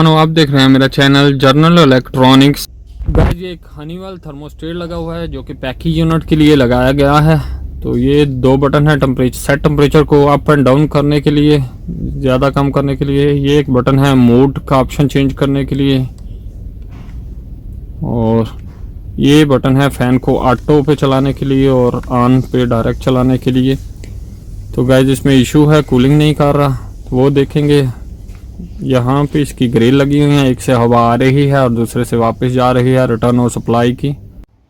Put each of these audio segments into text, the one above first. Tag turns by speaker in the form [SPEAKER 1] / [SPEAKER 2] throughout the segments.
[SPEAKER 1] नौजवानों, आप देख रहे हैं मेरा चैनल जर्नल इलेक्ट्रॉनिक्स। गाइस ये एक हनीवेल थर्मोस्टेट लगा हुआ है जो कि पैकी यूनिट के लिए लगाया गया है। तो ये दो बटन है टेम्परेचर सेट टेम्परेचर को अप एंड डाउन करने के लिए, ज़्यादा कम करने के लिए। ये एक बटन है मोड का ऑप्शन चेंज करने के लिए, और ये बटन है फैन को ऑटो पे चलाने के लिए और ऑन पे डायरेक्ट चलाने के लिए। तो गाइस इसमें इशू है, कूलिंग नहीं कर रहा, वो देखेंगे। यहाँ पे इसकी ग्रिल लगी हुई है, एक से हवा आ रही है और दूसरे से वापस जा रही है, रिटर्न और सप्लाई की।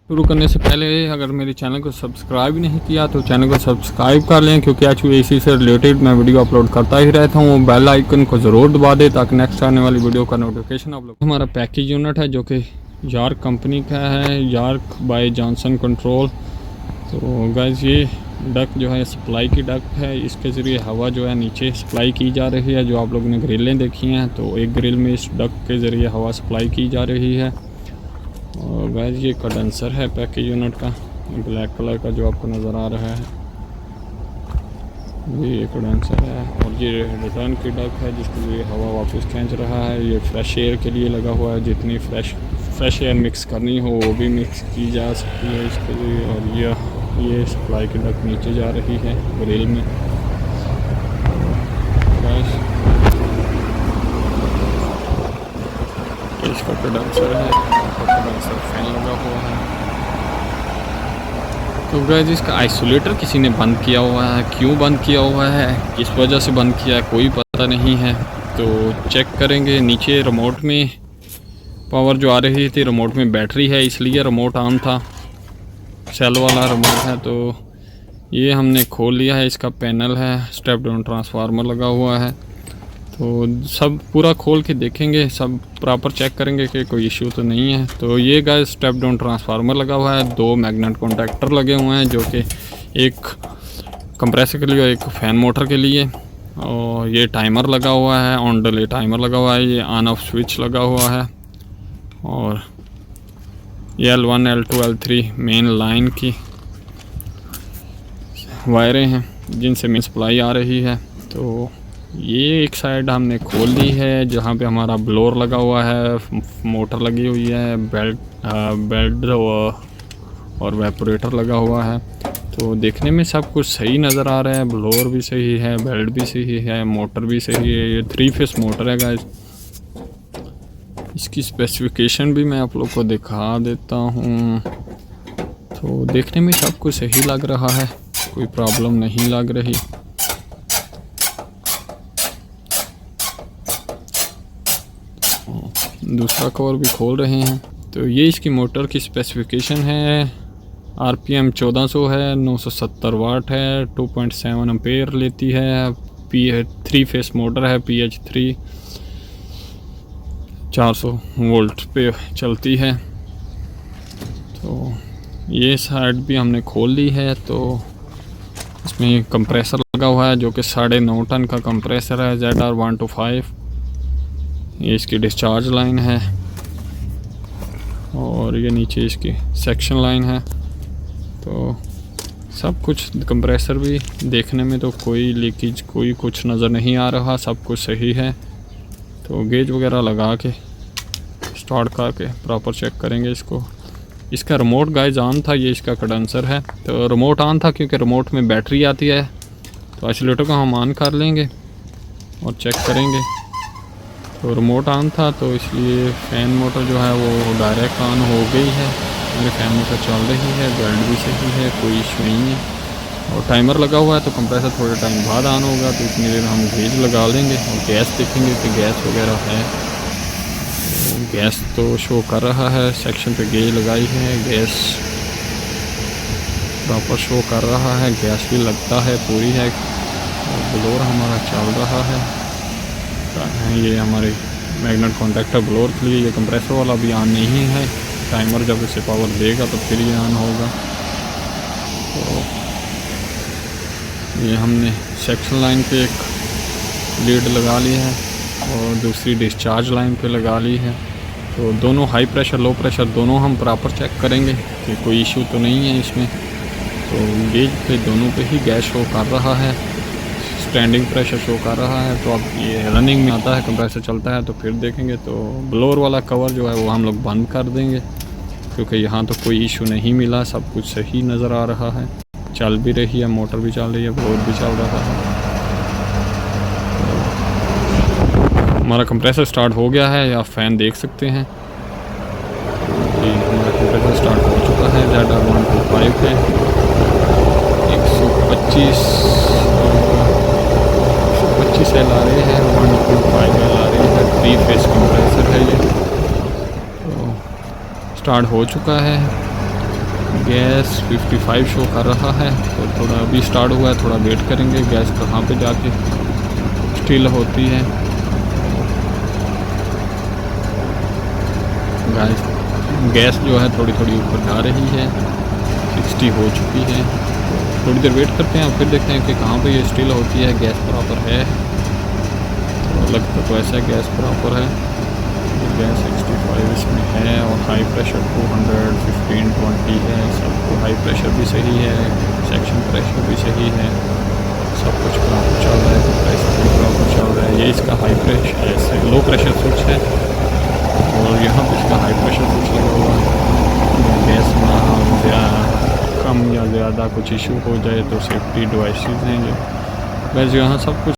[SPEAKER 1] शुरू करने से पहले अगर मेरे चैनल को सब्सक्राइब नहीं किया तो चैनल को सब्सक्राइब कर लें, क्योंकि HVAC से रिलेटेड मैं वीडियो अपलोड करता ही रहता हूँ। बेल आइकन को ज़रूर दबा दें ताकि नेक्स्ट आने वाली वीडियो का नोटिफिकेशन आप लोग। हमारा पैकेज यूनिट है जो कि यार्क कंपनी का है, यार्क बाय जॉनसन कंट्रोल। तो गाइस ये डक जो है सप्लाई की डक है, इसके ज़रिए हवा जो है नीचे सप्लाई की जा रही है। जो आप लोगों ने ग्रिलें देखी हैं तो एक ग्रिल में इस डक के ज़रिए हवा सप्लाई की जा रही है। और गाइस ये कंडेंसर है पैकेज यूनिट का, ब्लैक कलर का जो आपको नज़र आ रहा है, ये कंडेंसर है। और ये रिटर्न की डक है जिसके लिए हवा वापस खींच रहा है। ये फ्रेश एयर के लिए लगा हुआ है, जितनी फ्रेश एयर मिक्स करनी हो वो भी मिक्स की जा सकती है इसके लिए। और ये सप्लाई की डक नीचे जा रही है ग्रिल में। इसका कंडेंसर है, कंडेंसर फैन लगा हुआ है। तो गाइस इसका आइसोलेटर किसी ने बंद किया हुआ है, क्यों बंद किया हुआ है, किस वजह से बंद किया है, कोई पता नहीं है। तो चेक करेंगे। नीचे रिमोट में पावर जो आ रही थी, रिमोट में बैटरी है इसलिए रिमोट ऑन था, सेल वाला रिमोट है। तो ये हमने खोल लिया है, इसका पैनल है, स्टेप डाउन ट्रांसफार्मर लगा हुआ है। तो सब पूरा खोल के देखेंगे, सब प्रॉपर चेक करेंगे कि कोई इश्यू तो नहीं है। तो ये गाइस स्टेप डाउन ट्रांसफार्मर लगा हुआ है, दो मैग्नेट कॉन्टैक्टर लगे हुए हैं जो कि एक कंप्रेसर के लिए और एक फ़ैन मोटर के लिए। और ये टाइमर लगा हुआ है, ऑन डिले टाइमर लगा हुआ है, ये ऑन ऑफ स्विच लगा हुआ है। और ये L1 L2 L3 main line की वायरें हैं जिनसे मेन सप्लाई आ रही है। तो ये एक साइड हमने खोल ली है जहाँ पे हमारा ब्लोअर लगा हुआ है, मोटर लगी हुई है, बेल्ट और वेपोरेटर लगा हुआ है। तो देखने में सब कुछ सही नज़र आ रहा है, ब्लोअर भी सही है, बेल्ट भी सही है, मोटर भी सही है। ये 3 फेस मोटर है गाइस। इसकी स्पेसिफिकेशन भी मैं आप लोग को दिखा देता हूँ। तो देखने में सब कुछ सही लग रहा है, कोई प्रॉब्लम नहीं लग रही। दूसरा कवर भी खोल रहे हैं। तो ये इसकी मोटर की स्पेसिफिकेशन है, RPM 1400 है, 970 वाट है, 2.7 एम्पेयर लेती है, 3 फेस मोटर है, PH3 400 वोल्ट पे चलती है। तो ये साइड भी हमने खोल ली है। तो इसमें कंप्रेसर लगा हुआ है जो कि 9.5 टन का कंप्रेसर है, ZR125। ये इसकी डिस्चार्ज लाइन है और ये नीचे इसकी सेक्शन लाइन है। तो सब कुछ, कंप्रेसर भी देखने में तो कोई लीकेज कोई कुछ नज़र नहीं आ रहा, सब कुछ सही है। तो गेज वगैरह लगा के स्टार्ट करके प्रॉपर चेक करेंगे इसको। इसका रिमोट गाइस ऑन था, ये इसका कंडेंसर है। तो रिमोट ऑन था क्योंकि रिमोट में बैटरी आती है। तो आइसोलेटर को हम ऑन कर लेंगे और चेक करेंगे। तो रिमोट ऑन था तो इसलिए फ़ैन मोटर जो है वो डायरेक्ट ऑन हो गई है, मेरी फ़ैन मोटर चल रही है, बेल्ट भी सही है, कोई इशू नहीं है। और टाइमर लगा हुआ है तो कंप्रेसर थोड़े टाइम बाद ऑन होगा। तो इतनी देर हम गेज लगा लेंगे और गैस देखेंगे कि गैस वगैरह है। तो गैस तो शो कर रहा है, सेक्शन पे गेज लगाई है, गैस प्रॉपर शो कर रहा है, गैस भी लगता है पूरी है। ब्लोअर हमारा चल रहा है। ये हमारे मैग्नेट कॉन्टैक्टर ब्लोअर के लिए, ये कंप्रेसर वाला भी ऑन नहीं है। टाइमर जब इसे पावर देगा तो फिर ये ऑन होगा। तो ये हमने सेक्शन लाइन पे एक लीड लगा ली है और दूसरी डिस्चार्ज लाइन पे लगा ली है। तो दोनों हाई प्रेशर लो प्रेशर दोनों हम प्रॉपर चेक करेंगे कि कोई इशू तो नहीं है इसमें। तो गेज पे दोनों पे ही गैस शो कर रहा है। स्टैंडिंग प्रेशर शो कर रहा है। तो अब ये रनिंग में आता है, कंप्रेसर चलता है तो फिर देखेंगे। तो ब्लोअर वाला कवर जो है वो हम लोग बंद कर देंगे, क्योंकि यहाँ तो कोई इशू नहीं मिला, सब कुछ सही नज़र आ रहा है। चल भी रही है, मोटर भी चल रही है, ब्लोअर भी चल रहा है। तो हमारा कंप्रेसर स्टार्ट हो गया है, आप फ़ैन देख सकते हैं कि हमारा कंप्रेसर स्टार्ट हो चुका है। ZR125 है, 125 एल आ रही है, 125 एल आ रही है। 3 फेस कंप्रेसर है ये। तो स्टार्ट हो चुका है, गैस 55 शो कर रहा है। तो थोड़ा अभी स्टार्ट हुआ है, थोड़ा वेट करेंगे गैस कहाँ पे जाके स्टिल होती है। गैस जो है थोड़ी थोड़ी ऊपर जा रही है, 60 हो चुकी है। थोड़ी देर वेट करते हैं और फिर देखते हैं कि कहाँ पे ये स्टिल होती है। गैस प्रॉपर है, तो लगता तो ऐसा गैस प्रॉपर है। गैस 65 इसमें है और हाई प्रेशर 200, 15, 20 है। सबको हाई प्रेशर भी सही है, सेक्शन प्रेशर भी सही है, सब कुछ प्रॉपर चल रहा है, कंप्रेसर भी प्रॉपर चल रहा है। ये इसका हाई प्रेशर ऐसे लो प्रेशर स्विच है और यहाँ पे इसका हाई प्रेशर स्विच लगा हुआ है। गैस में कम या ज़्यादा कुछ इशू हो जाए तो सेफ्टी डिवाइसेस हैं जो, बस यहाँ सब कुछ